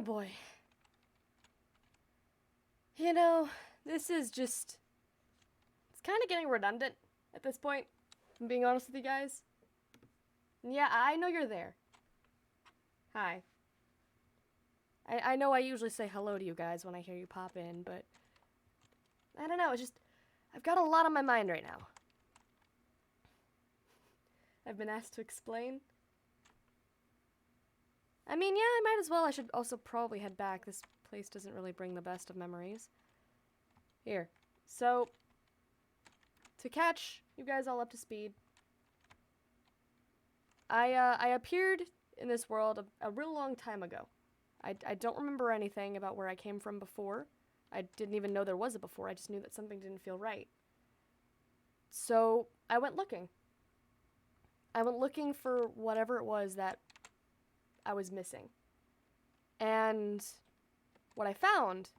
boy. You know, this is just... It's kind of getting redundant at this point, if I'm being honest with you guys. Yeah, I know you're there. Hi. I know I usually say hello to you guys when I hear you pop in, but... I don't know, it's just... I've got a lot on my mind right now. I've been asked to explain. I mean, yeah, I might as well. I should also probably head back. This place doesn't really bring the best of memories. Here. So, to catch you guys all up to speed, I appeared in this world a real long time ago. I don't remember anything about where I came from before. I didn't even know there was a before. I just knew that something didn't feel right. So, I went looking. I went looking for whatever it was that I was missing. And what I found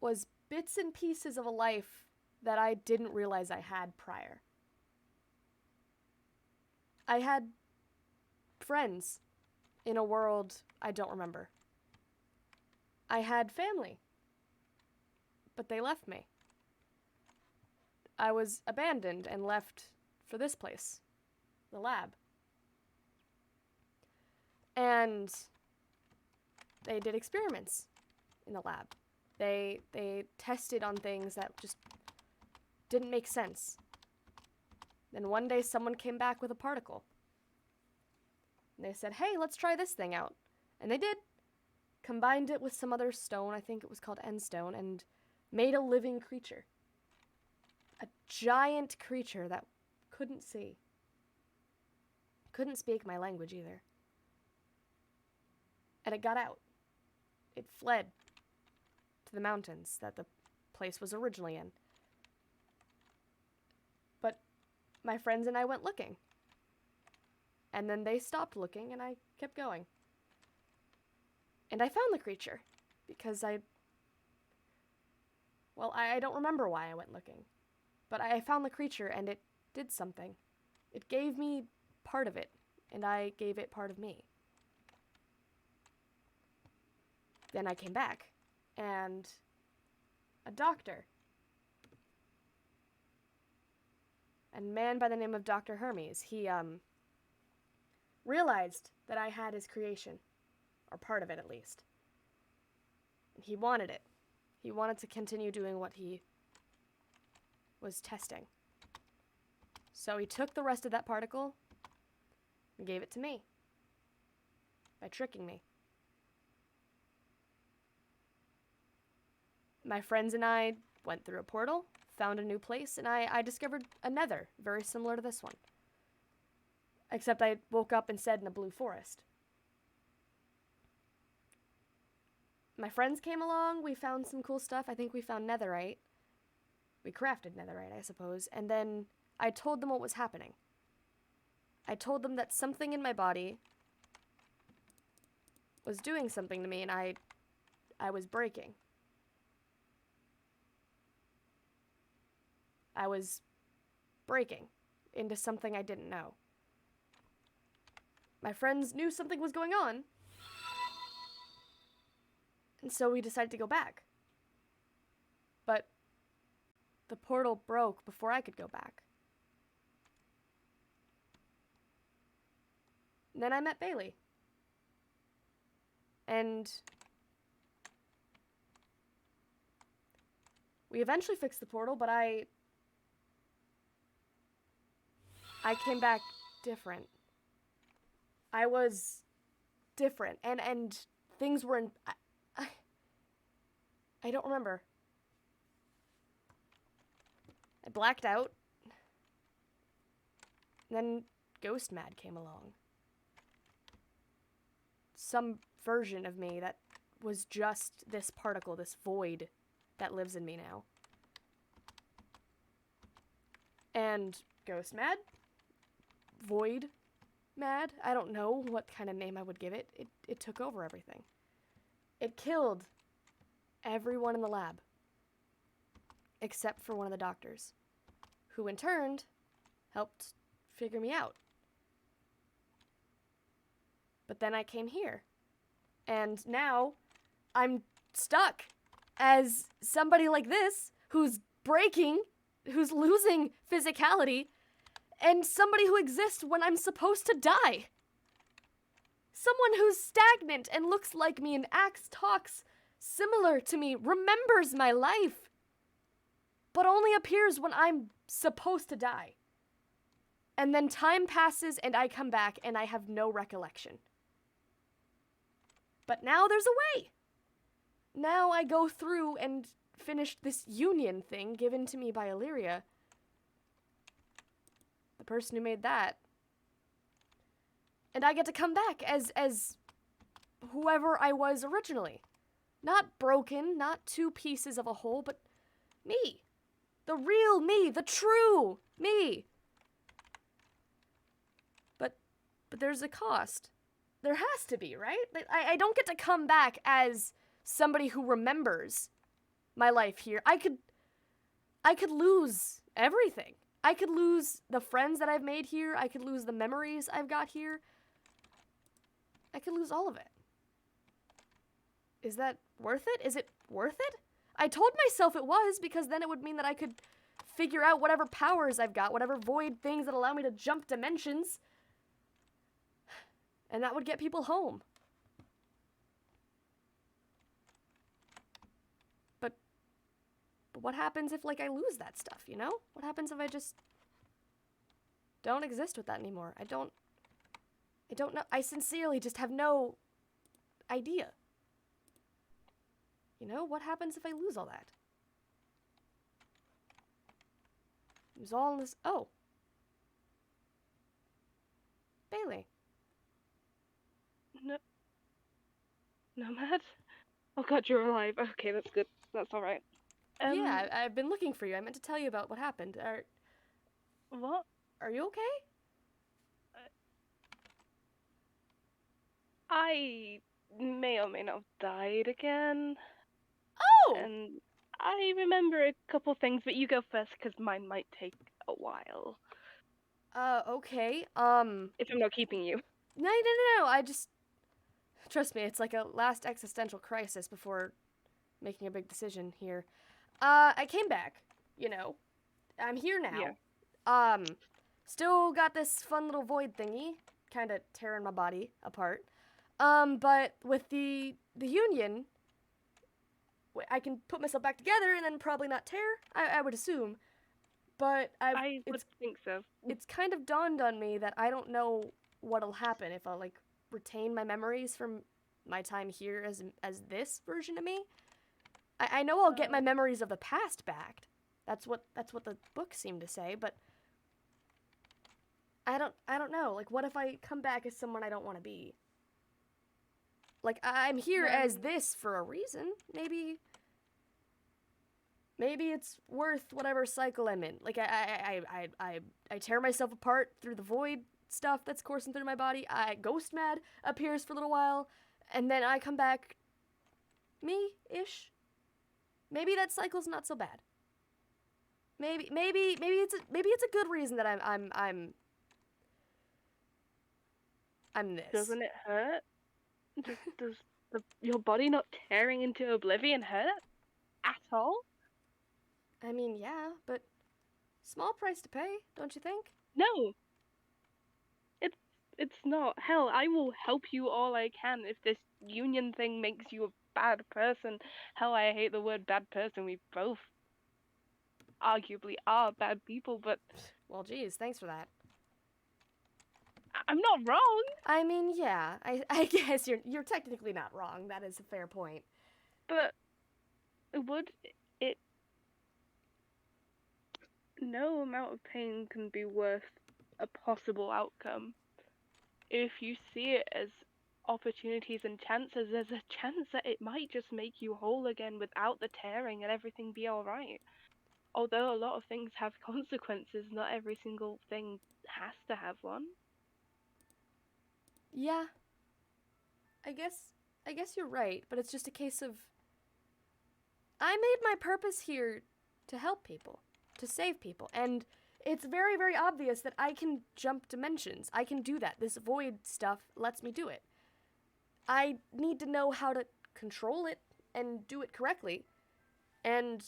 was bits and pieces of a life that I didn't realize I had prior. I had friends in a world I don't remember. I had family, but they left me. I was abandoned and left for this place, the lab. And they did experiments in the lab. They tested on things that just didn't make sense. Then one day someone came back with a particle. And they said, hey, let's try this thing out. And they did. Combined it with some other stone, I think it was called endstone, and made a living creature. A giant creature that couldn't see. Couldn't speak my language either. And it got out. It fled to the mountains that the place was originally in. But my friends and I went looking. And then they stopped looking, and I kept going. And I found the creature, because I don't remember why I went looking. But I found the creature, and it did something. It gave me part of it, and I gave it part of me. Then I came back, and a doctor, a man by the name of Dr. Hermes, he realized that I had his creation, or part of it at least. He wanted it. He wanted to continue doing what he was testing. So he took the rest of that particle and gave it to me by tricking me. My friends and I went through a portal, found a new place, and I discovered a nether very similar to this one. Except I woke up instead in a blue forest. My friends came along, we found some cool stuff. I think we found netherite. We crafted netherite, I suppose. And then I told them what was happening. I told them that something in my body was doing something to me, and I was breaking. I was breaking into something I didn't know. My friends knew something was going on, and so we decided to go back. But the portal broke before I could go back. And then I met Bailey. And we eventually fixed the portal, but I came back different. I was different, and things were in... I don't remember. I blacked out. Then Ghost Mad came along. Some version of me that was just this particle, this void that lives in me now. And Ghost Mad? Void Mad? I don't know what kind of name I would give it. It took over everything. It killed everyone in the lab. Except for one of the doctors. Who in turn helped figure me out. But then I came here. And now I'm stuck as somebody like this who's breaking, who's losing physicality, and somebody who exists when I'm supposed to die. Someone who's stagnant and looks like me and acts, talks similar to me, remembers my life, but only appears when I'm supposed to die. And then time passes and I come back and I have no recollection. But now there's a way. Now I go through and finish this union thing given to me by Illyria. The person who made that. And I get to come back as whoever I was originally. Not broken, not two pieces of a whole, but me. The real me, the true me. But there's a cost. There has to be, right? I don't get to come back as somebody who remembers my life here. I could lose everything. I could lose the friends that I've made here. I could lose the memories I've got here. I could lose all of it. Is that worth it? Is it worth it? I told myself it was, because then it would mean that I could figure out whatever powers I've got, whatever void things that allow me to jump dimensions. And that would get people home. But what happens if, like, I lose that stuff, you know? What happens if I just don't exist with that anymore? I don't know. I sincerely just have no idea. You know, what happens if I lose all that? It was all in this. Oh. Bailey. No. Nomad? Oh god, you're alive. Okay, that's good. That's alright. Yeah, I've been looking for you. I meant to tell you about what happened. What? Are you okay? I may or may not have died again. Oh! And I remember a couple things, but you go first, because mine might take a while. Okay. If I'm not keeping you. No. I just... Trust me, it's like a last existential crisis before making a big decision here. I came back, you know. I'm here now. Yeah. Still got this fun little void thingy, kind of tearing my body apart. But with the Union, I can put myself back together and then probably not tear, I would assume. But I would think so. It's kind of dawned on me that I don't know what'll happen if I'll, like, retain my memories from my time here as this version of me. I know I'll get my memories of the past back. That's what the book seemed to say, but I don't know. Like, what if I come back as someone I don't want to be? Like, I'm here as this for a reason. Maybe it's worth whatever cycle I'm in. Like, I tear myself apart through the void stuff that's coursing through my body. Ghost Mad appears for a little while, and then I come back me-ish. Maybe that cycle's not so bad. Maybe it's a good reason that I'm this. Doesn't it hurt? Does your body not tearing into oblivion hurt at all? I mean, yeah, but small price to pay, don't you think? No. It's not. Hell, I will help you all I can if this union thing makes you a bad person. Hell, I hate the word bad person. We both arguably are bad people, but... Well, geez, thanks for that. I'm not wrong! I mean, yeah, I guess you're technically not wrong. That is a fair point. But would it... No amount of pain can be worth a possible outcome. If you see it as opportunities and chances, there's a chance that it might just make you whole again without the tearing and everything be alright. Although a lot of things have consequences, not every single thing has to have one. Yeah. I guess you're right, but it's just a case of... I made my purpose here to help people, to save people, and it's very, very obvious that I can jump dimensions. I can do that. This void stuff lets me do it. I need to know how to control it and do it correctly. And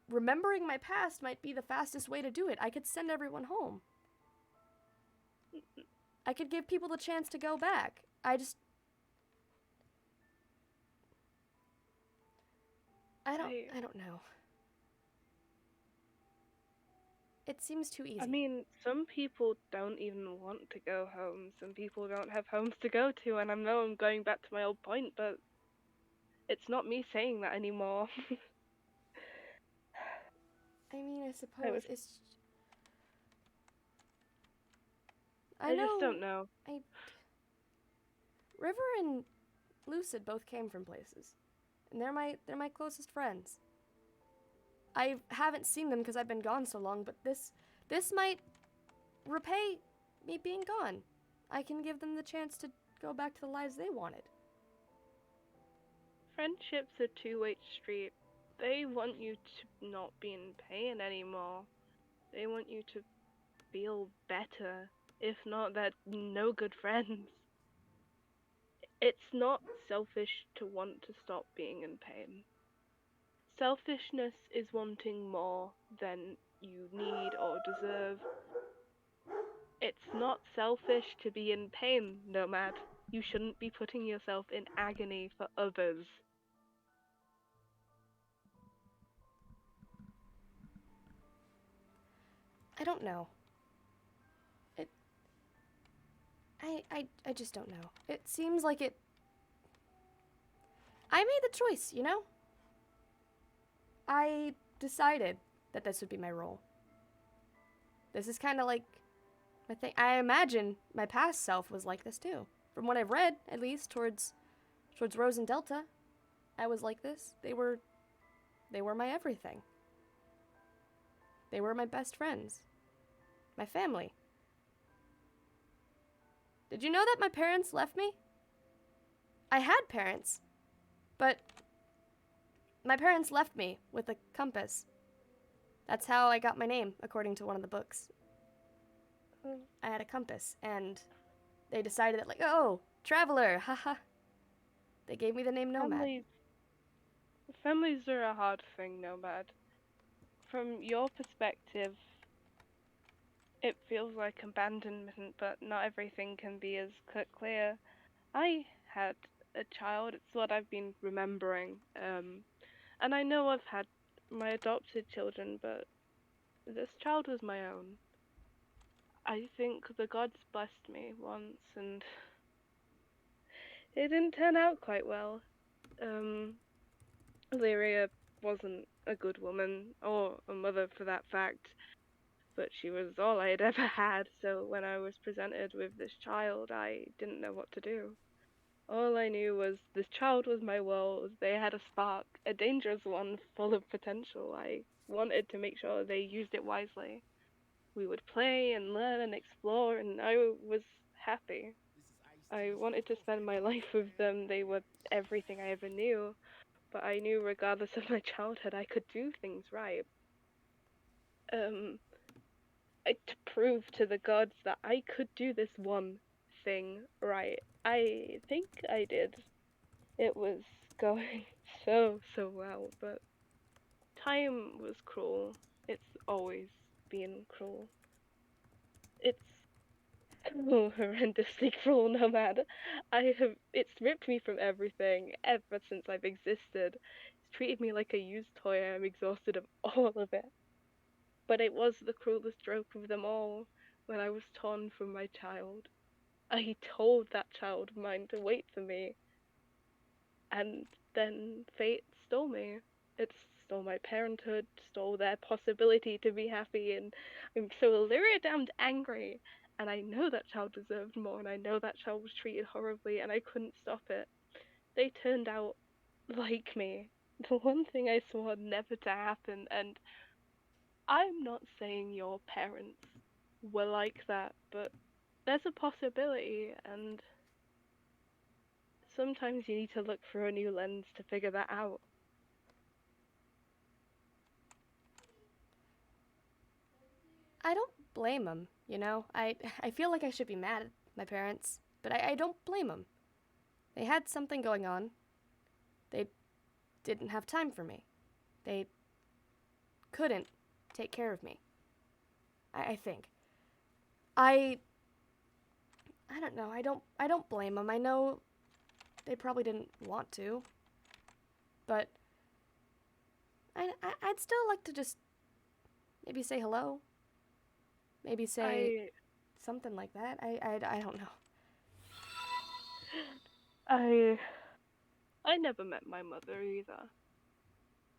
remembering my past might be the fastest way to do it. I could send everyone home. I could give people the chance to go back. I don't know. It seems too easy. I mean, some people don't even want to go home. Some people don't have homes to go to, and I know I'm going back to my old point, but it's not me saying that anymore. I mean, I suppose it's. I just don't know. River and Lucid both came from places, and they're my closest friends. I haven't seen them because I've been gone so long, but this might repay me being gone. I can give them the chance to go back to the lives they wanted. Friendship's a two-way street. They want you to not be in pain anymore. They want you to feel better. If not, they're no good friends. It's not selfish to want to stop being in pain. Selfishness is wanting more than you need or deserve. It's not selfish to be in pain, Nomad. You shouldn't be putting yourself in agony for others. I don't know. I just don't know. It seems like it. I made the choice, you know? I decided that this would be my role. This is kind of like my thing. I imagine my past self was like this too. From what I've read, at least, towards Rose and Delta, I was like this. They were my everything. They were my best friends. My family. Did you know that my parents left me? I had parents, but my parents left me with a compass. That's how I got my name, according to one of the books. I had a compass, and they decided that, like, oh, traveler, haha. They gave me the name Nomad. Families are a hard thing, Nomad. From your perspective, it feels like abandonment, but not everything can be as clear. I had a child, it's what I've been remembering. And I know I've had my adopted children, but this child was my own. I think the gods blessed me once, and it didn't turn out quite well. Lyria wasn't a good woman, or a mother for that fact, but she was all I had ever had, so when I was presented with this child, I didn't know what to do. All I knew was this child was my world. They had a spark, a dangerous one, full of potential. I wanted to make sure they used it wisely. We would play and learn and explore, and I was happy. I wanted to spend my life with them. They were everything I ever knew, but I knew regardless of my childhood, I could do things right. To prove to the gods that I could do this one thing right. I think I did. It was going so well, but time was cruel. It's always been cruel. It's horrendously cruel, Nomad. It's ripped me from everything ever since I've existed. It's treated me like a used toy. I'm exhausted of all of it. But it was the cruelest stroke of them all when I was torn from my child. I told that child of mine to wait for me, and then fate stole me. It stole my parenthood, stole their possibility to be happy, and I'm so damned angry. And I know that child deserved more, and I know that child was treated horribly, and I couldn't stop it. They turned out like me. The one thing I swore never to happen, and I'm not saying your parents were like that, but there's a possibility, and sometimes you need to look through a new lens to figure that out. I don't blame them, you know? I feel like I should be mad at my parents, but I don't blame them. They had something going on. They didn't have time for me. They couldn't take care of me. I think. I don't know. I don't blame them. I know they probably didn't want to. But I'd still like to just maybe say hello. Maybe say I something like that. I don't know. I I never met my mother either.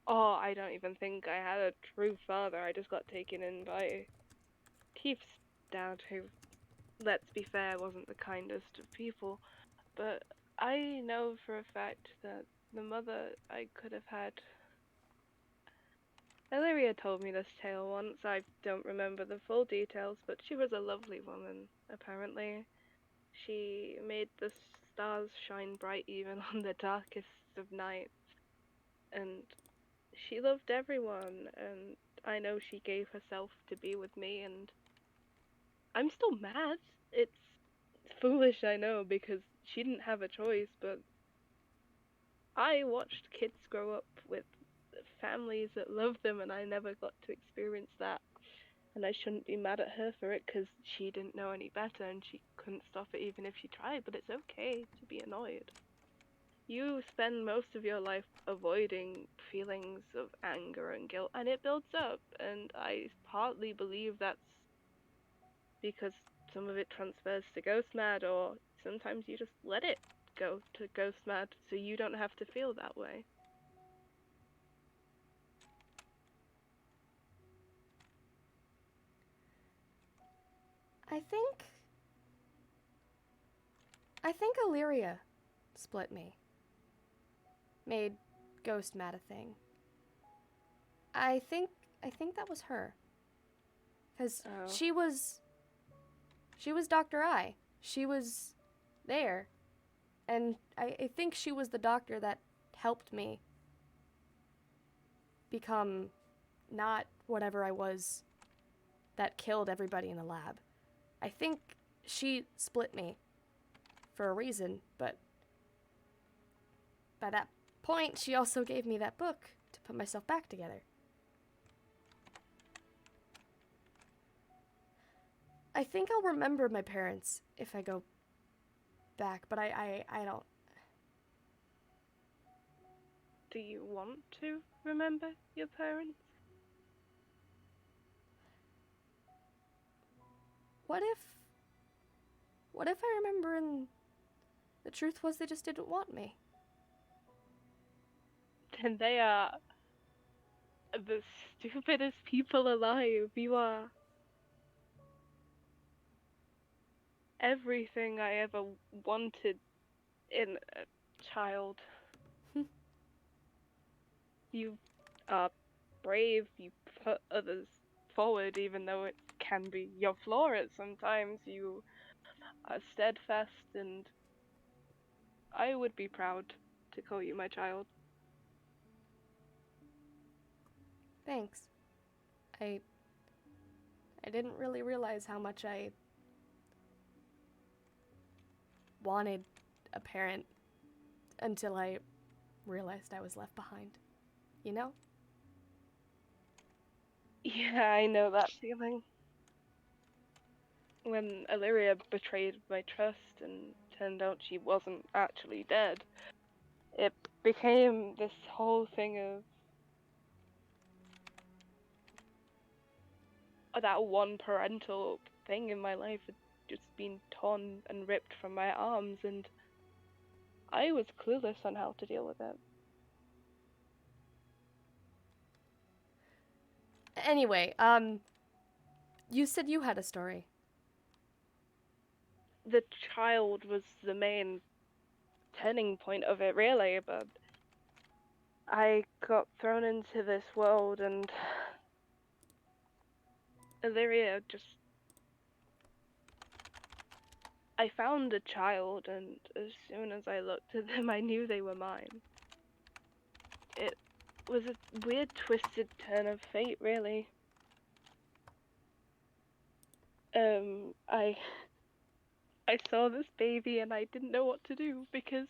Oh, I don't even think I had a true father. I just got taken in by Keith's dad, who, let's be fair, wasn't the kindest of people. But I know for a fact that the mother I could have had. Illyria told me this tale once. I don't remember the full details, but she was a lovely woman, apparently. She made the stars shine bright even on the darkest of nights, and she loved everyone, and I know she gave herself to be with me, and I'm still mad. It's foolish, I know, because she didn't have a choice, but I watched kids grow up with families that love them, and I never got to experience that. And I shouldn't be mad at her for it because she didn't know any better and she couldn't stop it even if she tried, but it's okay to be annoyed. You spend most of your life avoiding feelings of anger and guilt, and it builds up. And I partly believe that's because some of it transfers to ghost mad, or sometimes you just let it go to ghost mad so you don't have to feel that way. I think Illyria split me. Made Ghost mad a thing. I think that was her. Cuz Oh. she was Dr. I. She was there. And I think she was the doctor that helped me become not whatever I was that killed everybody in the lab. I think she split me for a reason, but by that point, she also gave me that book to put myself back together. I think I'll remember my parents if I go back, but I don't. Do you want to remember your parents? What if I remember and the truth was they just didn't want me? Then they are the stupidest people alive. You are everything I ever wanted in a child. You are brave, you put others forward, even though it can be your flaw at sometimes. You are steadfast, and I would be proud to call you my child. Thanks. I didn't really realize how much I wanted a parent until I realized I was left behind. You know? Yeah, I know that feeling. When Illyria betrayed my trust and turned out she wasn't actually dead, it became this whole thing of that one parental thing in my life had just been torn and ripped from my arms, and I was clueless on how to deal with it. Anyway, you said you had a story. The child was the main turning point of it, really, but I got thrown into this world, and Illyria just. I found a child, and as soon as I looked at them, I knew they were mine. It was a weird, twisted turn of fate, really. I I saw this baby and I didn't know what to do because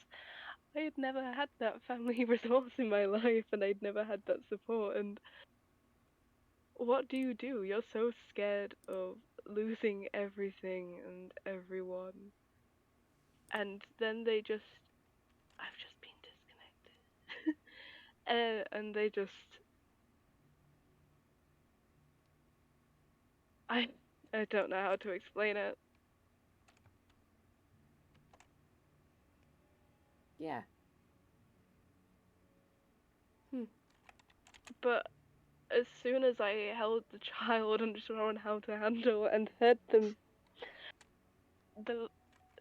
I had never had that family resource in my life and I'd never had that support. And what do? You're so scared of losing everything and everyone. And then I've just been disconnected. And they just, I, I don't know how to explain it. Yeah. But as soon as I held the child and shown how to handle and heard them, the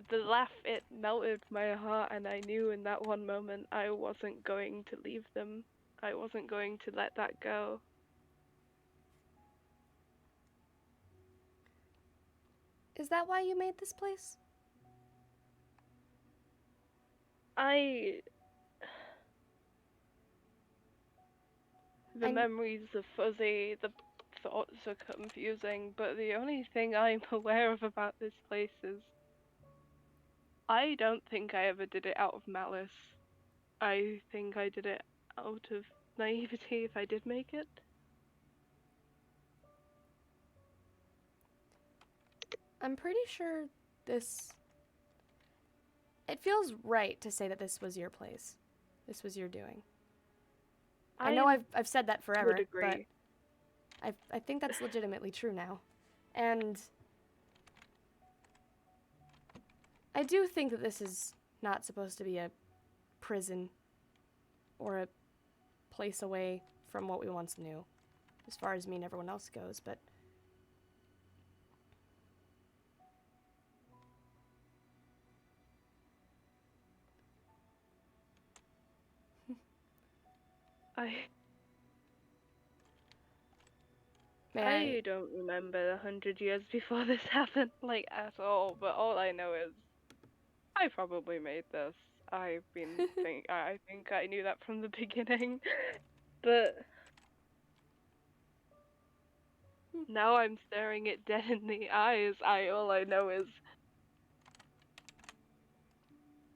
the laugh, it melted my heart, and I knew in that one moment I wasn't going to leave them. I wasn't going to let that go. Is that why you made this place? I The I memories are fuzzy, the thoughts are confusing, but the only thing I'm aware of about this place is I don't think I ever did it out of malice. I think I did it out of naivety if I did make it. I'm pretty sure this. It feels right to say that this was your place. This was your doing. I know I've said that forever, would agree. but I think that's legitimately true now. And I do think that this is not supposed to be a prison or a place away from what we once knew, as far as me and everyone else goes, but I may I don't remember 100 years before this happened, like at all. But all I know is I probably made this. I think I knew that from the beginning, but now I'm staring it dead in the eyes. All I know is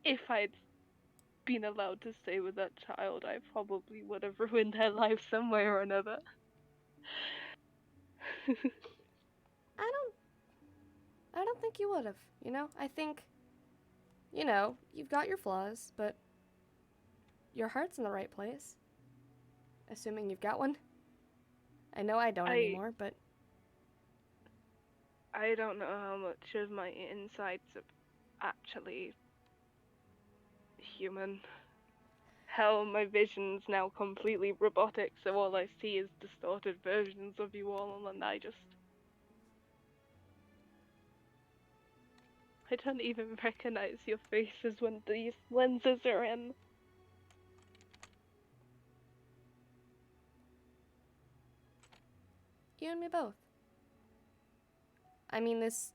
if I'd been allowed to stay with that child, I probably would have ruined their life some way or another. I don't think you would have, you know? I think you've got your flaws, but your heart's in the right place. Assuming you've got one. I know I don't I anymore, but I don't know how much of my insides are actually human. Hell, my vision's now completely robotic, so all I see is distorted versions of you all, and I don't even recognize your faces when these lenses are in. you and me both. I mean, this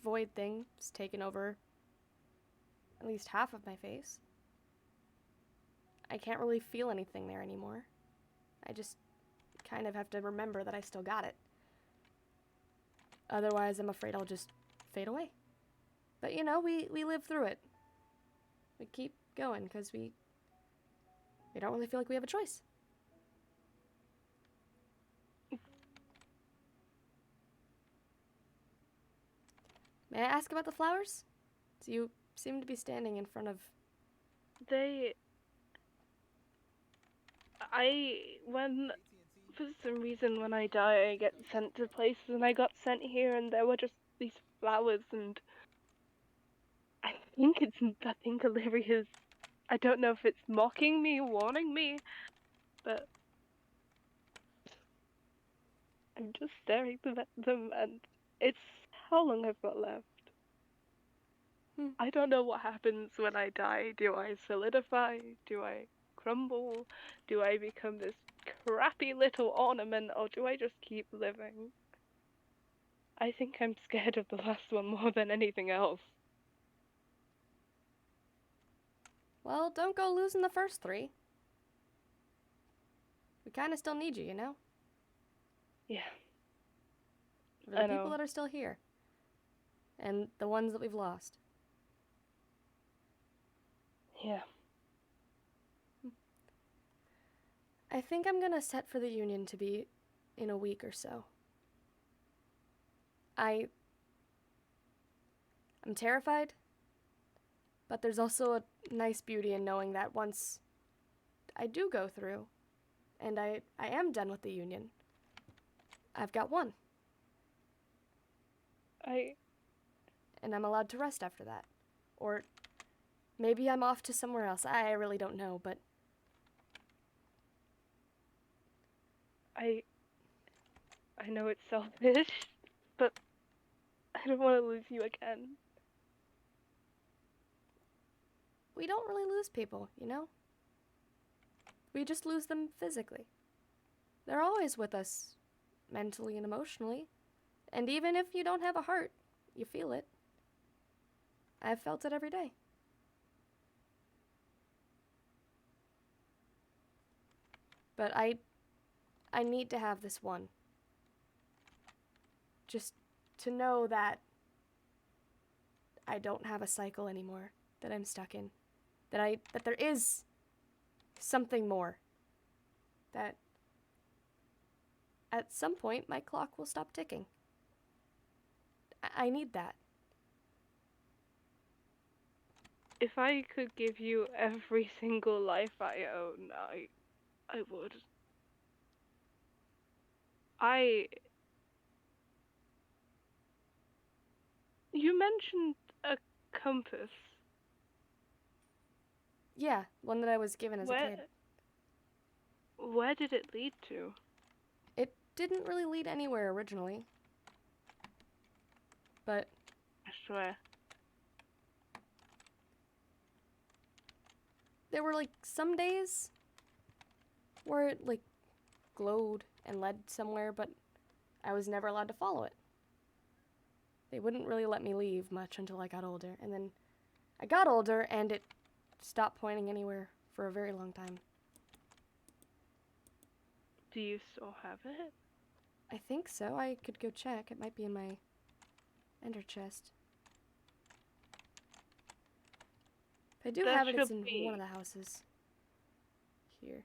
void thing's taken over at least half of my face. I can't really feel anything there anymore. I just kind of have to remember that I still got it. Otherwise, I'm afraid I'll just fade away. But we live through it. We keep going because we don't really feel like we have a choice. May I ask about the flowers? So you seem to be standing in front of. They. When. For some reason, when I die, I get sent to places, and I got sent here, and there were just these flowers, and. I think Illyria's. I don't know if it's mocking me, warning me, but. I'm just staring at them, and it's how long I've got left. I don't know what happens when I die. Do I solidify? Do I crumble? Do I become this crappy little ornament, or do I just keep living? I think I'm scared of the last one more than anything else. Well, don't go losing the first three. We kind of still need you, you know? Yeah. For the people that are still here. And the ones that we've lost. Yeah. I think I'm gonna set for the union to be in a week or so. I'm terrified, but there's also a nice beauty in knowing that once I do go through, and I am done with the union, I've got one. And I'm allowed to rest after that. Or maybe I'm off to somewhere else. I really don't know, but I know it's selfish, but I don't want to lose you again. we don't really lose people, you know? We just lose them physically. They're always with us, mentally and emotionally. And even if you don't have a heart, you feel it. I've felt it every day. But I need to have this one. Just to know that I don't have a cycle anymore that I'm stuck in. That there is something more. That at some point my clock will stop ticking. I need that. If I could give you every single life I own, I would. You mentioned a compass. Yeah, one that I was given as a kid. Where did it lead to? It didn't really lead anywhere originally. But I swear. there were like some days where it like glowed and led somewhere, but I was never allowed to follow it. They wouldn't really let me leave much until I got older, and then I got older and it stopped pointing anywhere for a very long time. Do you still have it? I think so. I could go check. It might be in my ender chest. If I do have it, it's in one of the houses. Here.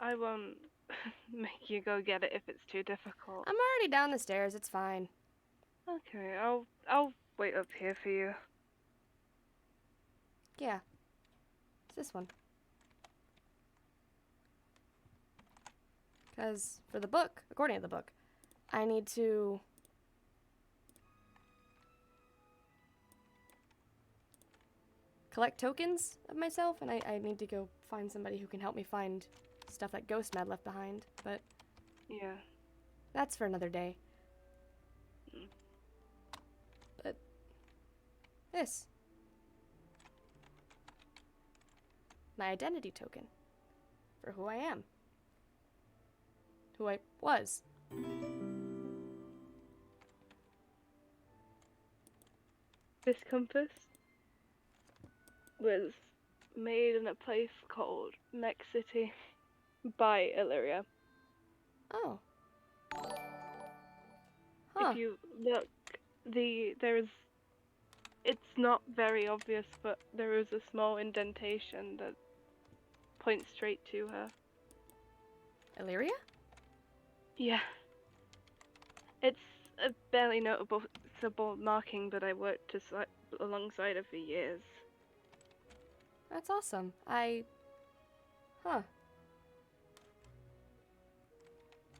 I won't make you go get it if it's too difficult. I'm already down the stairs. It's fine. Okay, I'll wait up here for you. Yeah. It's this one. Because for the book, according to the book, I need to collect tokens of myself, and I need to go find somebody who can help me find stuff that Ghostmad left behind, but yeah, that's for another day. But this, my identity token for who I am, who I was. This compass was made in a place called Mech City by Illyria. Oh. Huh. If you look, it's not very obvious, but there is a small indentation that points straight to her. Illyria? Yeah. It's a barely noticeable marking, but I worked alongside her for years. That's awesome. Huh.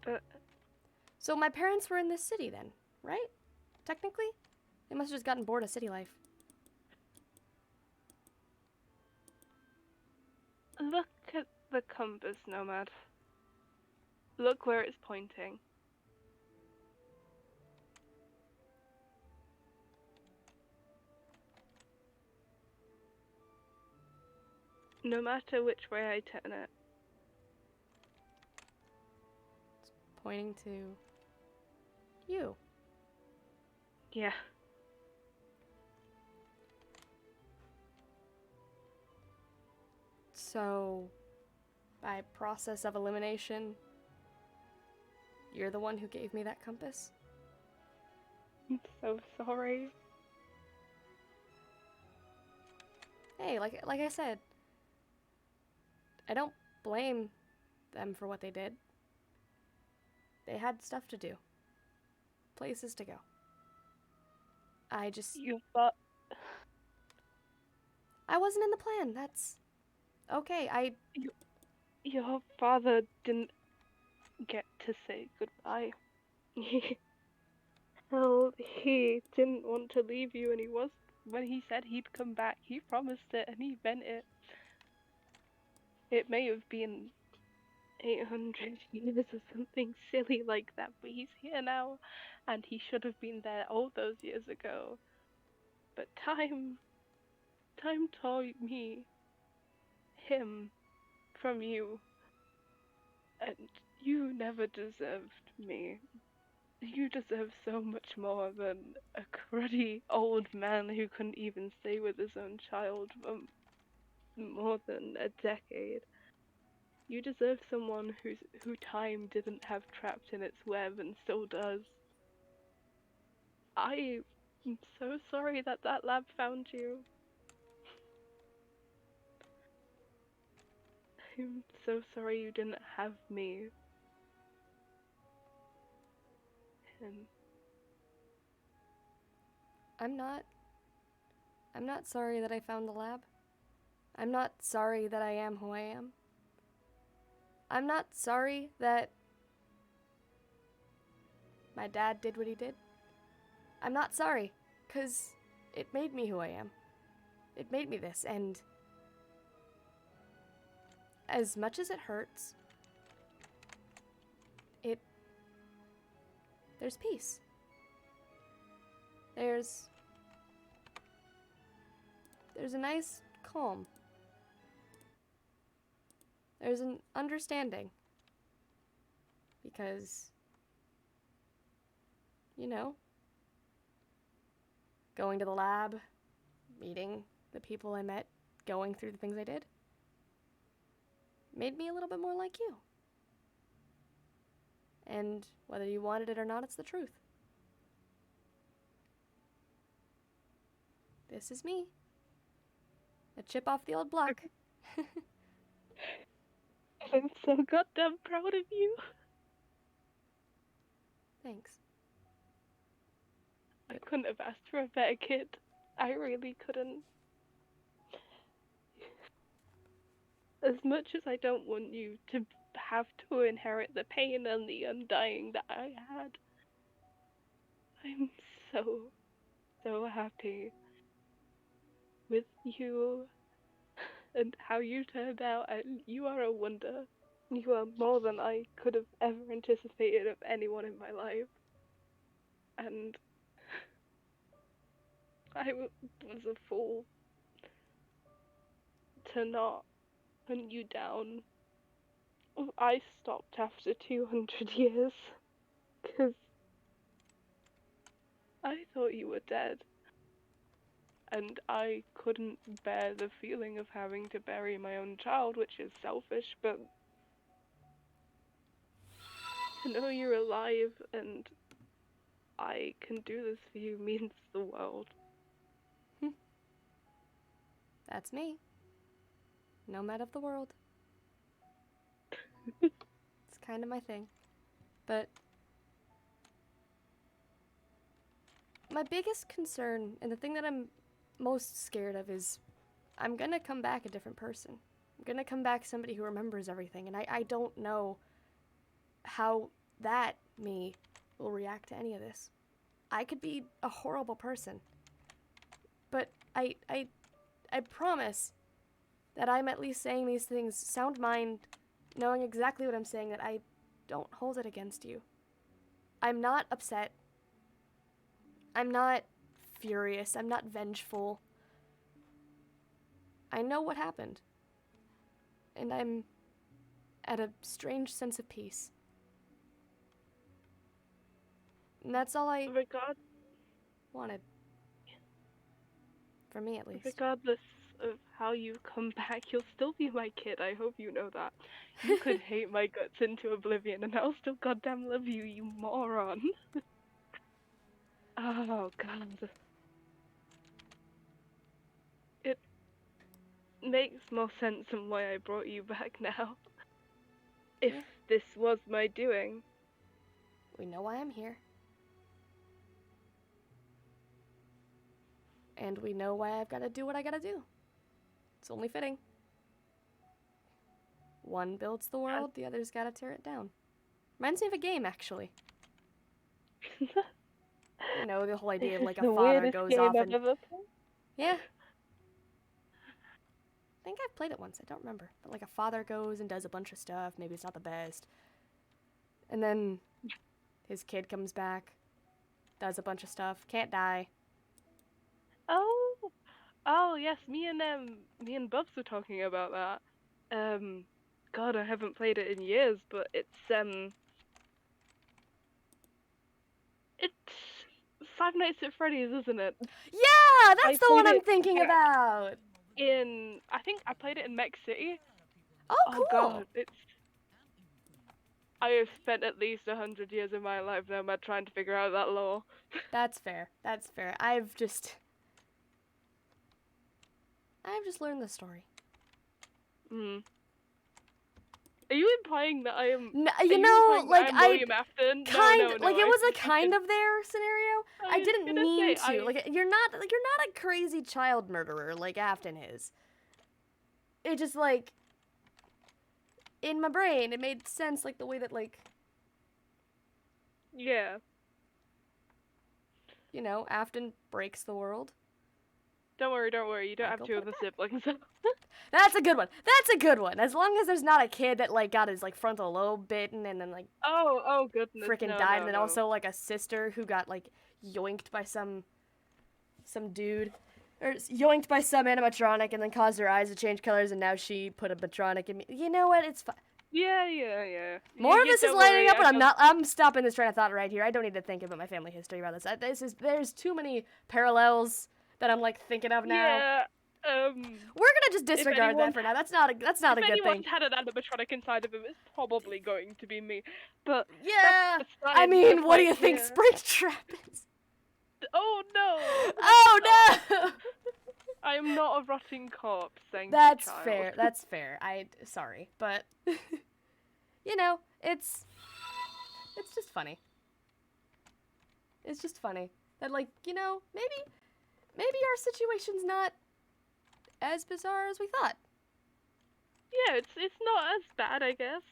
But so my parents were in this city then, right? Technically? They must have just gotten bored of city life. look at the compass, Nomad. Look where it's pointing. No matter which way I turn it. It's pointing to you. Yeah. So, by process of elimination, you're the one who gave me that compass? I'm so sorry. hey, like I said, I don't blame them for what they did. They had stuff to do, places to go. I just, You thought I wasn't in the plan. That's okay. your father didn't get to say goodbye. Hell, he didn't want to leave you, and when he said he'd come back, he promised it and he meant it. It may have been 800 years or something silly like that, but he's here now, and he should have been there all those years ago. But time taught him from you, and you never deserved me. You deserve so much more than a cruddy old man who couldn't even stay with his own child for more than a decade. You deserve someone who time didn't have trapped in its web and still does. I am so sorry that that lab found you. I'm so sorry you didn't have me. And I'm not. I'm not sorry that I found the lab. I'm not sorry that I am who I am. I'm not sorry that my dad did what he did. I'm not sorry, 'cause it made me who I am. It made me this, and as much as it hurts, there's peace. There's a nice calm. There's an understanding. Because, going to the lab, meeting the people I met, going through the things I did, made me a little bit more like you. And whether you wanted it or not, it's the truth. This is me. A chip off the old block. I'm so goddamn proud of you. Thanks. I couldn't have asked for a better kid. I really couldn't. As much as I don't want you to have to inherit the pain and the undying that I had, I'm so happy with you and how you turned out, and you are a wonder. You are more than I could have ever anticipated of anyone in my life. And I was a fool to not hunt you down. I stopped after 200 years because I thought you were dead. And I couldn't bear the feeling of having to bury my own child, which is selfish, but to know you're alive and I can do this for you means the world. That's me. Nomad of the world. It's kind of my thing. But my biggest concern, and the thing that I'm most scared of, is I'm gonna come back a different person. I'm gonna come back somebody who remembers everything, and I don't know how that me will react to any of this. I could be a horrible person. But I promise that I'm at least saying these things sound mind, knowing exactly what I'm saying, that I don't hold it against you. I'm not upset. I'm not furious. I'm not vengeful. I know what happened. And I'm at a strange sense of peace. And that's all I wanted. For me, at least. Regardless of how you come back, you'll still be my kid. I hope you know that. You could hate my guts into oblivion, and I'll still goddamn love you, you moron. Oh, God. makes more sense than why I brought you back now. If Yeah. this was my doing. We know why I'm here. And we know why I've got to do what I gotta do. It's only fitting. One builds the world, the other's gotta tear it down. Reminds me of a game, actually. You know, the whole idea of like a father goes off and... Yeah. I think I've played it once, I don't remember. But like a father goes and does a bunch of stuff, maybe it's not the best. And then his kid comes back, does a bunch of stuff, can't die. Oh yes, me and Bubs were talking about that. God, I haven't played it in years, but it's Five Nights at Freddy's, isn't it? Yeah, that's I the one played I'm it thinking about. I think I played it in Mech City. Oh, cool. God, I have spent at least 100 years of my life now trying to figure out that lore. That's fair. That's fair. I've just learned the story. Hmm. Are you implying that I am? No, are you know, like I'm William Afton? kind No, like it I was a was kind thinking- of there scenario. I was didn't gonna mean say, to. Like you're not a crazy child murderer like Afton is. It just like in my brain it made sense like the way that like Yeah. you know, Afton breaks the world. Don't worry. You don't have Michael two other put it siblings. That's a good one. That's a good one. As long as there's not a kid that like got his like frontal lobe bitten and then like oh goodness. freaking No, died, no, and then no. also like a sister who got like yoinked by some dude, or yoinked by some animatronic, and then caused her eyes to change colors, and now she put a matronic in me. You know what? It's fine. Yeah. More of You this is don't lining worry, up, and I'm stopping this train of thought right here. I don't need to think about my family history about this. There's too many parallels that I'm like thinking of now. Yeah. We're gonna just disregard that for now. That's not a good thing. If anyone's had an animatronic inside of him, it's probably going to be me. But yeah, that's I beside mean, the what do you point think here. Springtrap is? Oh no! Oh no! I am not a rotting corpse, thank That's you, child. fair. That's fair. Sorry, but you know, it's just funny. It's just funny that like, you know, maybe our situation's not as bizarre as we thought. Yeah, it's not as bad, I guess.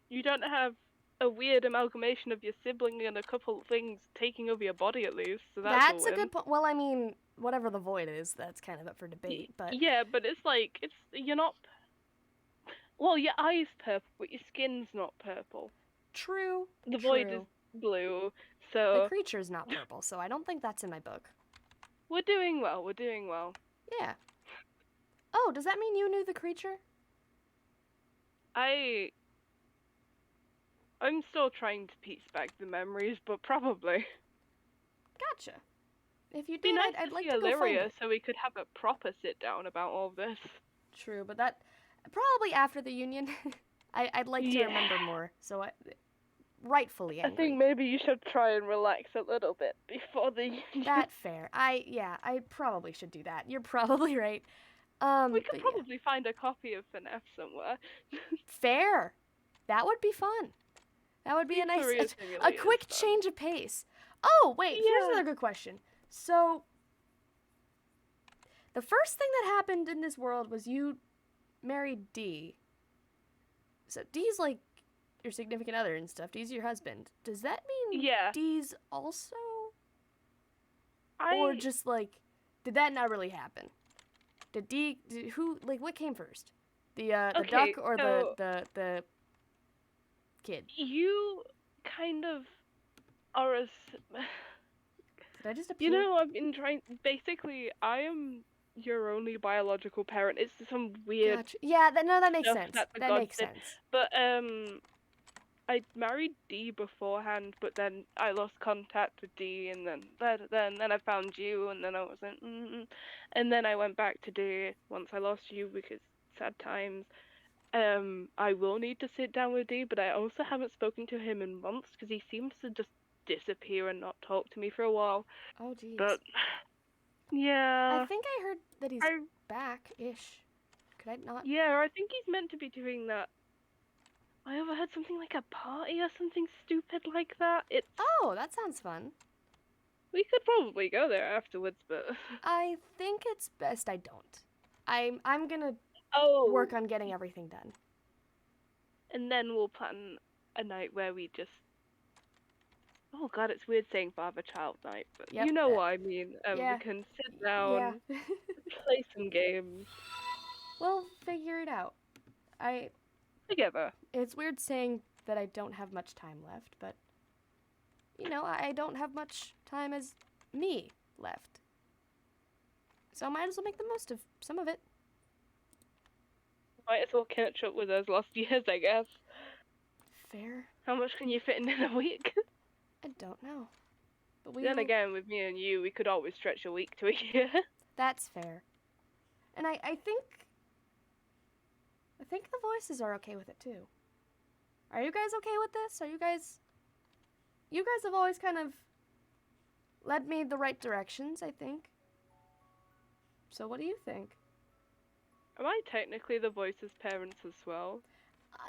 You don't have a weird amalgamation of your sibling and a couple of things taking over your body at least, so that's a good point. Well, I mean, whatever the void is, that's kind of up for debate, but yeah, but it's like you're not. Well, your eye's purple, but your skin's not purple. True. The void is blue, so the creature's not purple, so I don't think that's in my book. We're doing well. Yeah. Oh, does that mean you knew the creature? I'm still trying to piece back the memories, but probably. Gotcha. If you It'd be nice I'd to like see to go find Illyria it. so we could have a proper sit down about all this. True, but that probably after the union. I'd like to remember more, so rightfully angry. I think maybe you should try and relax a little bit before the union. That's fair. I probably should do that. You're probably right. We could probably find a copy of FNAF somewhere. Fair. That would be fun. That would be a nice, a quick change of pace. Oh, wait, here's another good question. So, the first thing that happened in this world was you married Dee. So, Dee's like your significant other and stuff. Dee's your husband. Does that mean Dee's also? Or just like, did that not really happen? Did Dee, what came first? The duck or the kid? You kind of are as... Did I just appear? You know, I've been trying... Basically, I am your only biological parent. It's some weird... Gotcha. Yeah, that makes sense. That makes sense. But, I married Dee beforehand, but then I lost contact with Dee, and then I found you, and then I was like, and then I went back to Dee once I lost you because sad times. I will need to sit down with Dee, but I also haven't spoken to him in months because he seems to just disappear and not talk to me for a while. Oh, jeez. But yeah, I think I heard that he's back-ish. Could I not? Yeah, I think he's meant to be doing that. I overheard something like a party or something stupid like that. Oh, that sounds fun. We could probably go there afterwards, but I think it's best I don't. I'm gonna work on getting everything done. And then we'll plan a night where we just. Oh god, it's weird saying father-child night, but Yep, you know what I mean. yeah. We can sit Yeah. down, play some games We'll figure it out. together. It's weird saying that I don't have much time left, but you know, I don't have much time as me left. So I might as well make the most of some of it. Might as well catch up with those lost years, I guess. Fair. How much can you fit in a week? I don't know. But Then again, with me and you, we could always stretch a week to a year. That's fair. And I think the voices are okay with it too. Are you guys okay with this? You guys have always kind of led me the right directions, I think. So what do you think? Am I technically the voice's parents as well?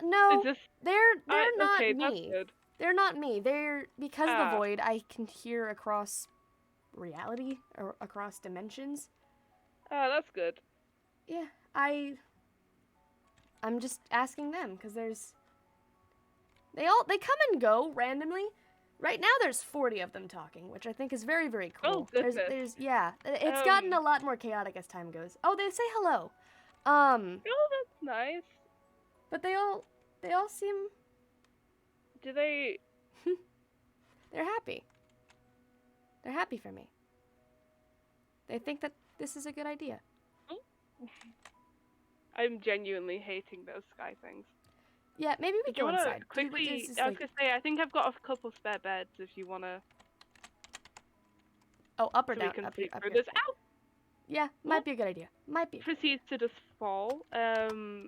No, they're not okay, me. That's good. They're not me. They're because of the Ah. void. I can hear across reality or across dimensions. Ah, that's good. Yeah, I'm just asking them because they come and go randomly. Right now there's 40 of them talking, which I think is very, very cool. Oh, goodness. It's gotten a lot more chaotic as time goes. Oh, they say hello. Oh, that's nice. But they all seem Do they? they're happy. They're happy for me. They think that this is a good idea. I'm genuinely hating those sky things. Yeah, maybe we Do you go want to inside. quickly? It's just I was like- gonna say, I think I've got a couple spare beds if you wanna. Oh, up or So down? we can Up, sleep up through here. this. Ow! Yeah, might be a good idea. Might be. Proceeds to just fall. Bonk.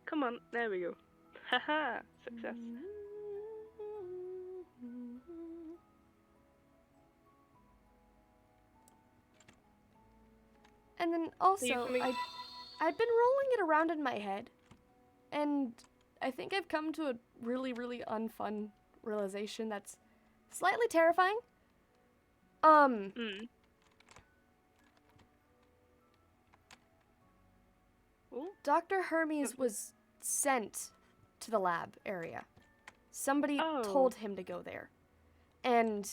Come on, there we go. Haha, success. And then also, coming? I've been rolling it around in my head, and I think I've come to a really, really unfun realization that's slightly terrifying. Dr. Hermes was sent to the lab area. Somebody told him to go there. And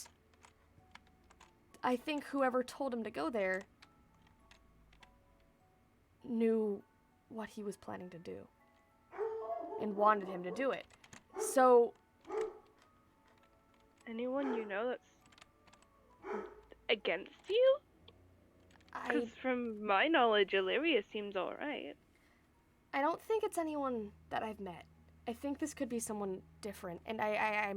I think whoever told him to go there knew what he was planning to do and wanted him to do it. So anyone you know that's against you? Because from my knowledge, Illyria seems alright. I don't think it's anyone that I've met. I think this could be someone different, and I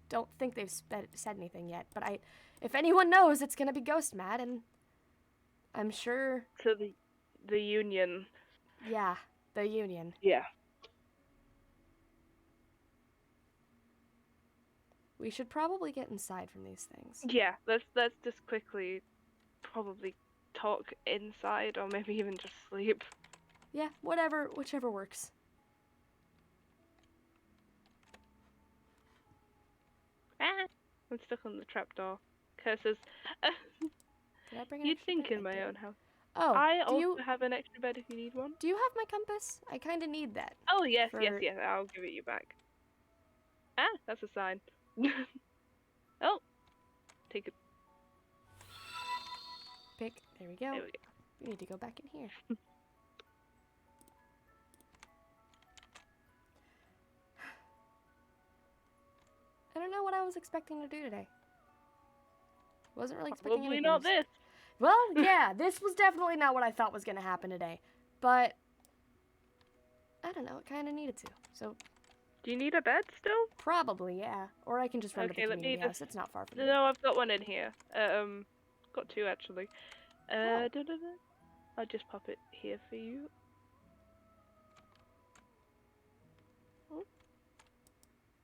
don't think they've said anything yet. But if anyone knows, it's gonna be Ghost Mad, and I'm sure. So the Union. Yeah, the Union. Yeah. We should probably get inside from these things. Yeah, let's just quickly probably talk inside, or maybe even just sleep. Yeah, whichever works. Ah, I'm stuck on the trapdoor. Curses. Did I bring an You'd extra think bed? in my own house. Oh, I also have an extra bed if you need one. Do you have my compass? I kind of need that. Oh, yes, yes. I'll give it you back. Ah, that's a sign. Oh, take it. Pick. There we go. There we go. We need to go back in here. I don't know what I was expecting to do today. Wasn't really expecting Probably anything. not this. Well, yeah, this was definitely not what I thought was going to happen today. But, I don't know, it kind of needed to. So, do you need a bed still? Probably, yeah. Or I can just run to the community house. It's not far from here. No, I've got one in here. Got two actually. I'll just pop it here for you. Oh.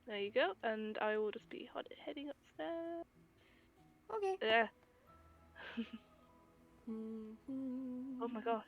There you go, and I will just be heading upstairs. Okay. Yeah. Oh my gosh.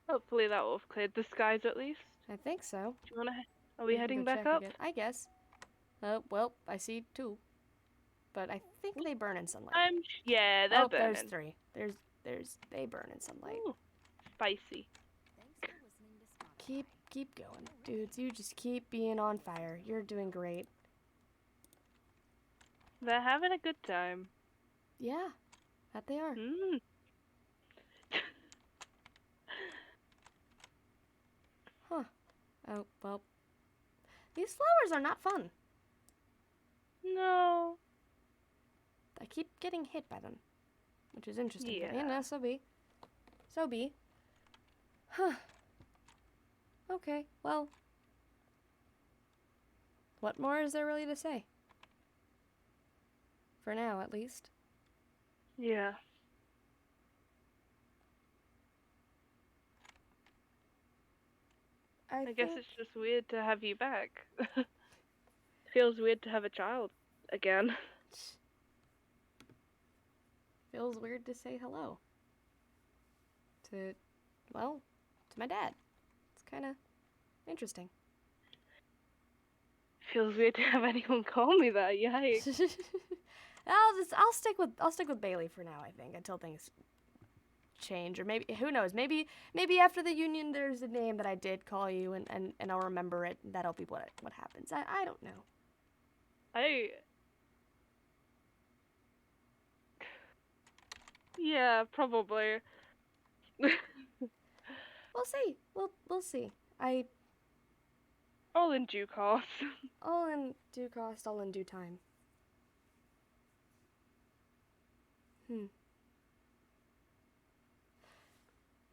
Hopefully that will have cleared the skies at least. I think so. Do you wanna? Are we can heading go back check up? again. I guess. Well, I see 2. But I think they burn in sunlight. Yeah, they're Oh, burning. there's 3. They burn in sunlight. Ooh, spicy. Keep going, dudes. You just keep being on fire. You're doing great. They're having a good time. Yeah, that they are. Mm. Huh. Oh, well. These flowers are not fun. No. I keep getting hit by them, which is interesting. Yeah. You know, so be. So be. Huh. Okay, well. What more is there really to say? For now, at least. Yeah. I guess it's just weird to have you back. Feels weird to have a child again. Feels weird to say hello. To my dad. It's kind of interesting. Feels weird to have anyone call me that. Yikes. I'll stick with Bailey for now, I think, until things change, or maybe, who knows, maybe after the union there's a name that I did call you, and I'll remember it. That'll be what happens. I don't know. Yeah, probably. We'll see. We'll see. All in due course. All in due cost, all in due time.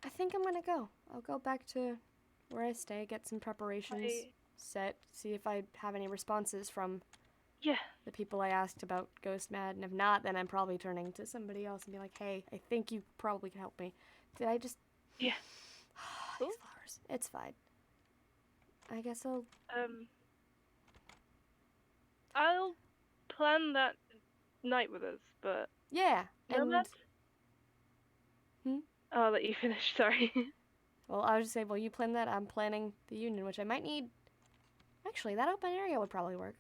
I think I'm gonna go. I'll go back to where I stay, get some preparations set, see if I have any responses from the people I asked about Ghost Mad, and if not, then I'm probably turning to somebody else and be like, hey, I think you probably can help me. Did I just... Yeah. These flowers. It's fine. I guess I'll plan that night with us, but... Yeah, Nomad? I'll let you finish, sorry. Well, I was just saying, well, you plan that, I'm planning the union, which I might need... Actually, that open area would probably work.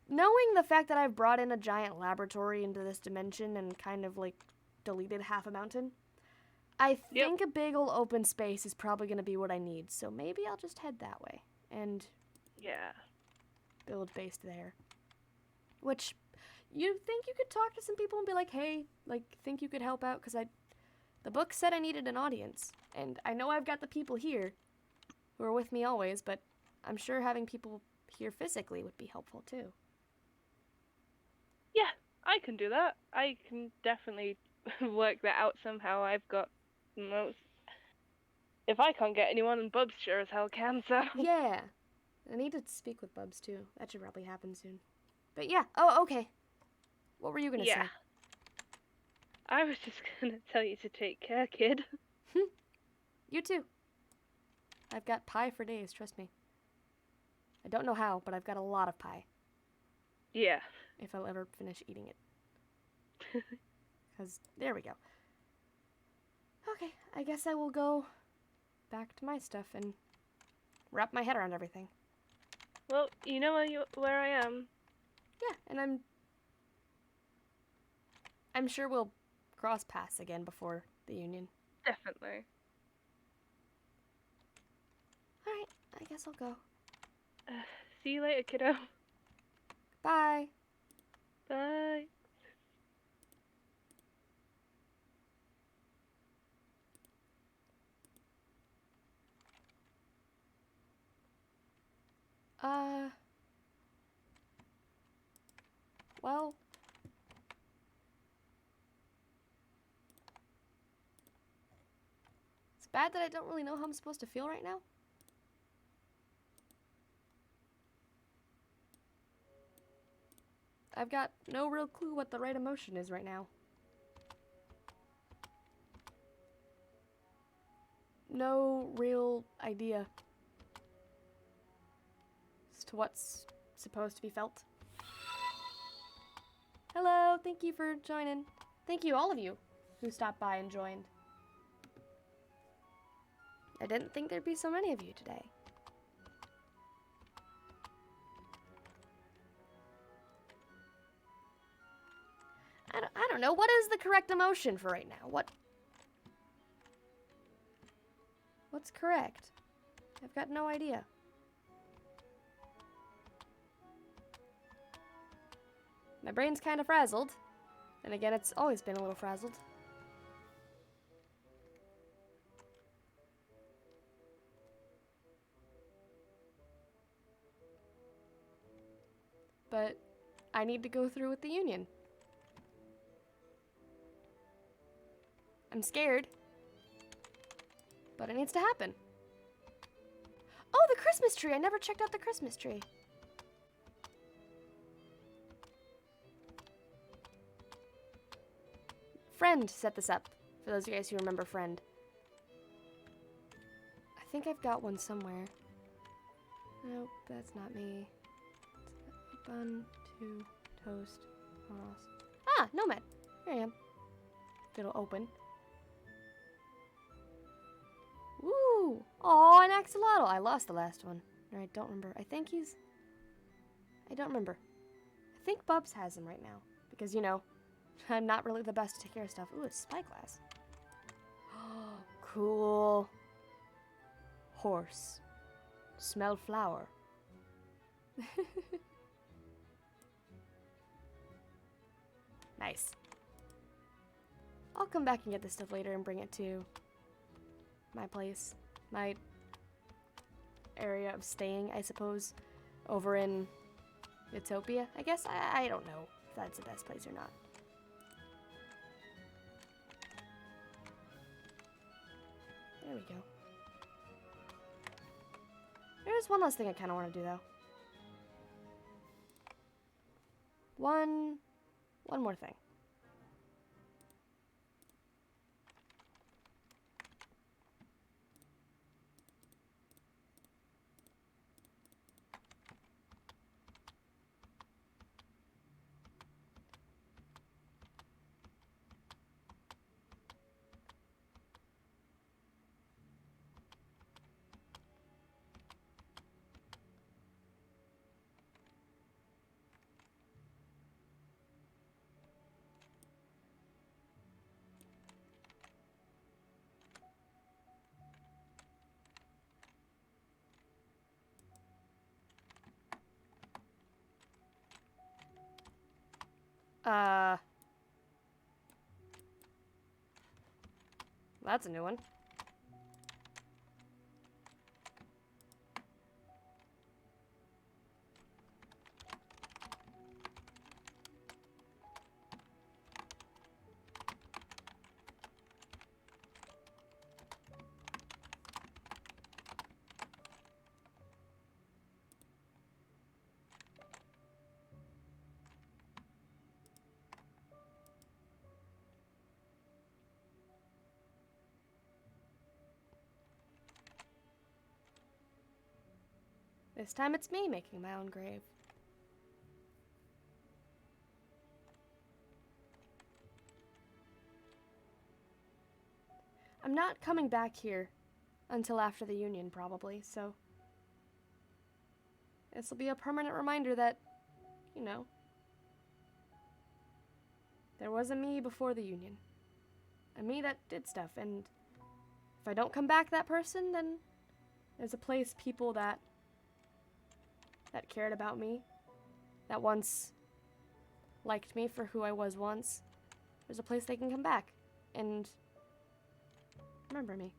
Knowing the fact that I've brought in a giant laboratory into this dimension and kind of, like, deleted half a mountain, I think a big ol' open space is probably going to be what I need, so maybe I'll just head that way and build base there. Which, you think you could talk to some people and be like, hey, like, think you could help out? Because the book said I needed an audience, and I know I've got the people here who are with me always, but I'm sure having people here physically would be helpful too. Yeah, I can do that. I can definitely work that out somehow. I've got most... If I can't get anyone, and Bubs sure as hell can, so... Yeah. I need to speak with Bubs too. That should probably happen soon. But yeah. Oh, okay. What were you gonna say? I was just gonna tell you to take care, kid. You too. I've got pie for days, trust me. I don't know how, but I've got a lot of pie. Yeah. If I'll ever finish eating it. Because, there we go. Okay, I guess I will go back to my stuff and wrap my head around everything. Well, you know where I am. Yeah, and I'm sure we'll cross paths again before the union. Definitely. Alright, I guess I'll go. See you later, kiddo. Bye. Bye. Well, bad that I don't really know how I'm supposed to feel right now? I've got no real clue what the right emotion is right now. No real idea as to what's supposed to be felt. Hello, thank you for joining. Thank you, all of you, who stopped by and joined. I didn't think there'd be so many of you today. I don't know, what is the correct emotion for right now? What's correct? I've got no idea. My brain's kind of frazzled. And again, it's always been a little frazzled. But I need to go through with the union. I'm scared. But it needs to happen. Oh, the Christmas tree! I never checked out the Christmas tree. Friend set this up, for those of you guys who remember Friend. I think I've got one somewhere. Nope, that's not me. It's not bun, to, toast, Ross. Ah, Nomad! Here I am. It'll open. Woo! Oh, an axolotl! I lost the last one. Or I don't remember. I don't remember. I think Bubs has him right now. Because, you know, I'm not really the best to take care of stuff. Ooh, it's spyglass. Oh, cool. Horse. Smell flower. Nice. I'll come back and get this stuff later and bring it to my place. My area of staying, I suppose. Over in Utopia, I guess? I don't know if that's the best place or not. There we go. There's one last thing I kind of want to do, though. One more thing. That's a new one. This time it's me making my own grave. I'm not coming back here until after the union, probably, so this will be a permanent reminder that, you know, there was a me before the union. A me that did stuff, and if I don't come back that person, then there's a place people that cared about me, that once liked me for who I was once. There's a place they can come back and remember me.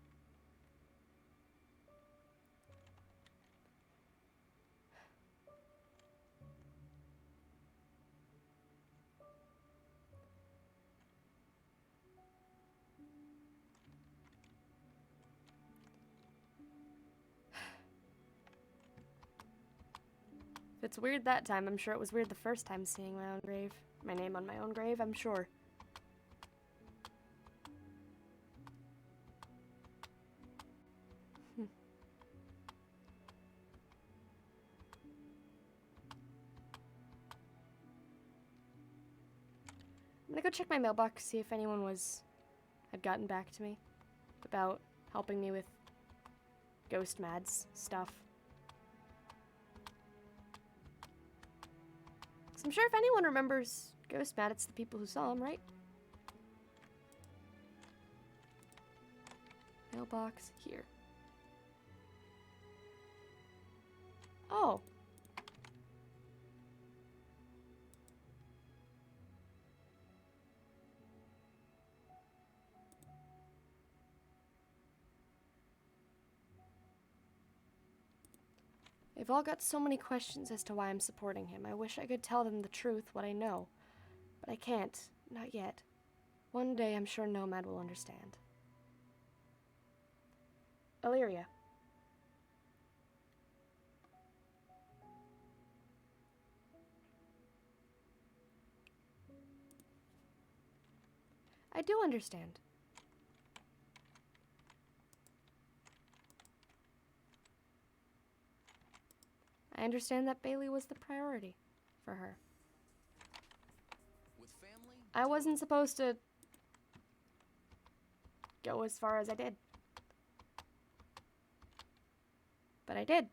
If it's weird that time, I'm sure it was weird the first time seeing my own grave. My name on my own grave, I'm sure. I'm gonna go check my mailbox, see if anyone had gotten back to me about helping me with Ghost Mad's stuff. 'Cause I'm sure if anyone remembers Ghost Mad, it's the people who saw him, right? Mailbox here. Oh. They've all got so many questions as to why I'm supporting him. I wish I could tell them the truth, what I know. But I can't. Not yet. One day I'm sure Nomad will understand. Illyria. I do understand. I understand that Bailey was the priority for her. With family, I wasn't supposed to go as far as I did. But I did.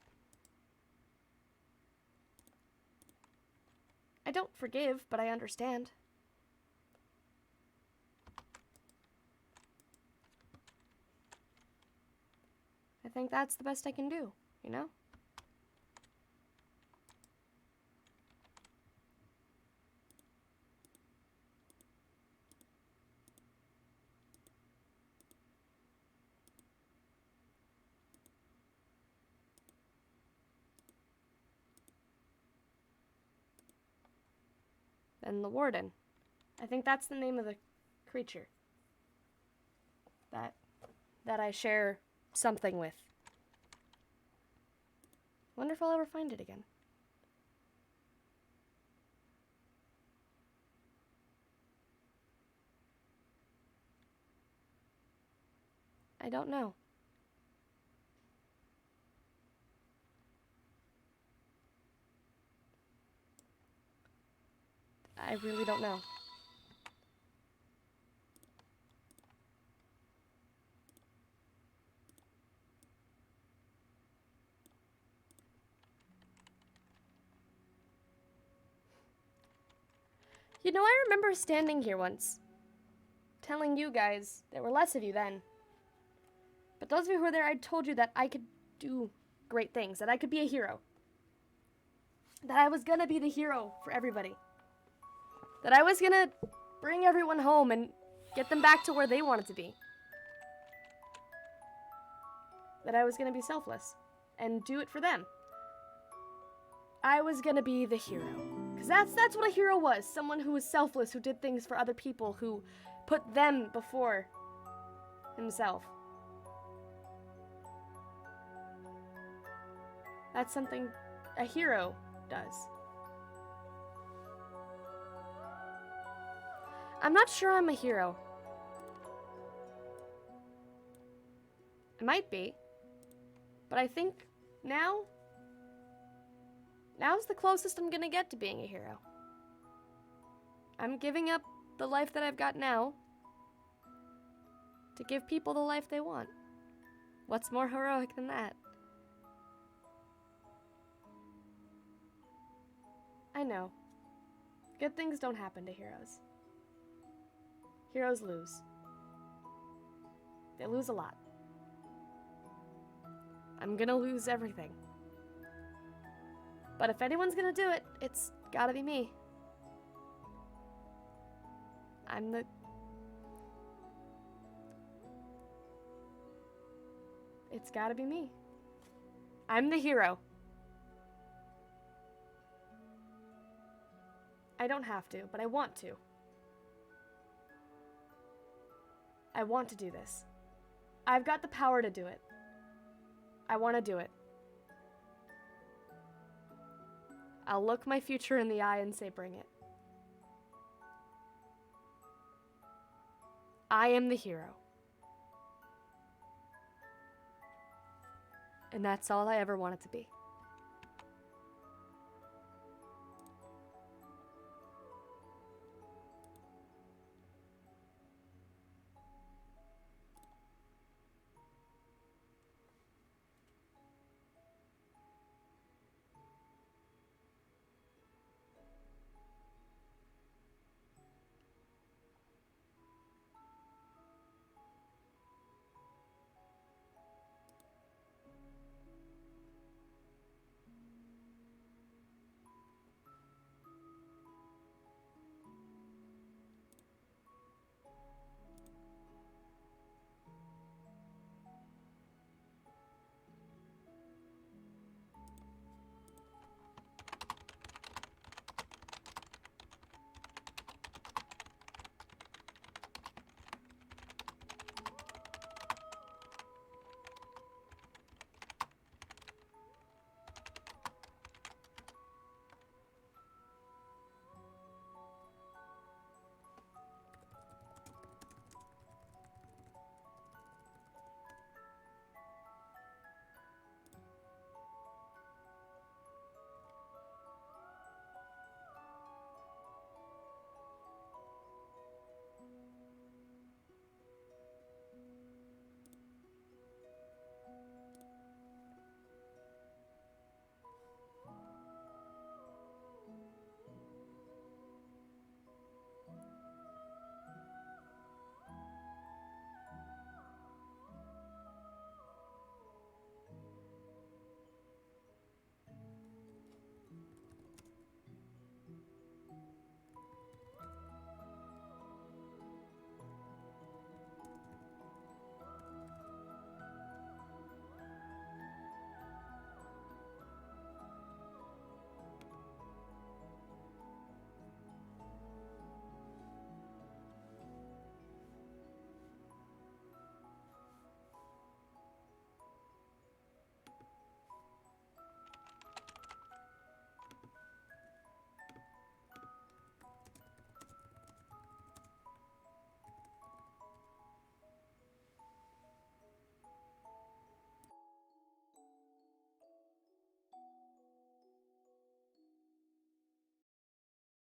I don't forgive, but I understand. I think that's the best I can do, you know? And the Warden. I think that's the name of the creature. That I share something with. Wonder if I'll ever find it again. I don't know. I really don't know. You know, I remember standing here once, telling you guys, there were less of you then, but those of you who were there, I told you that I could do great things, that I could be a hero. That I was gonna be the hero for everybody. That I was gonna bring everyone home and get them back to where they wanted to be. That I was gonna be selfless and do it for them. I was gonna be the hero. Because that's what a hero was. Someone who was selfless, who did things for other people, who put them before himself. That's something a hero does. I'm not sure I'm a hero. I might be. But I think now's the closest I'm gonna get to being a hero. I'm giving up the life that I've got now to give people the life they want. What's more heroic than that? I know. Good things don't happen to heroes. Heroes lose. They lose a lot. I'm gonna lose everything. But if anyone's gonna do it, it's gotta be me. It's gotta be me. I'm the hero. I don't have to, but I want to. I want to do this. I've got the power to do it. I want to do it. I'll look my future in the eye and say, bring it. I am the hero. And that's all I ever wanted to be.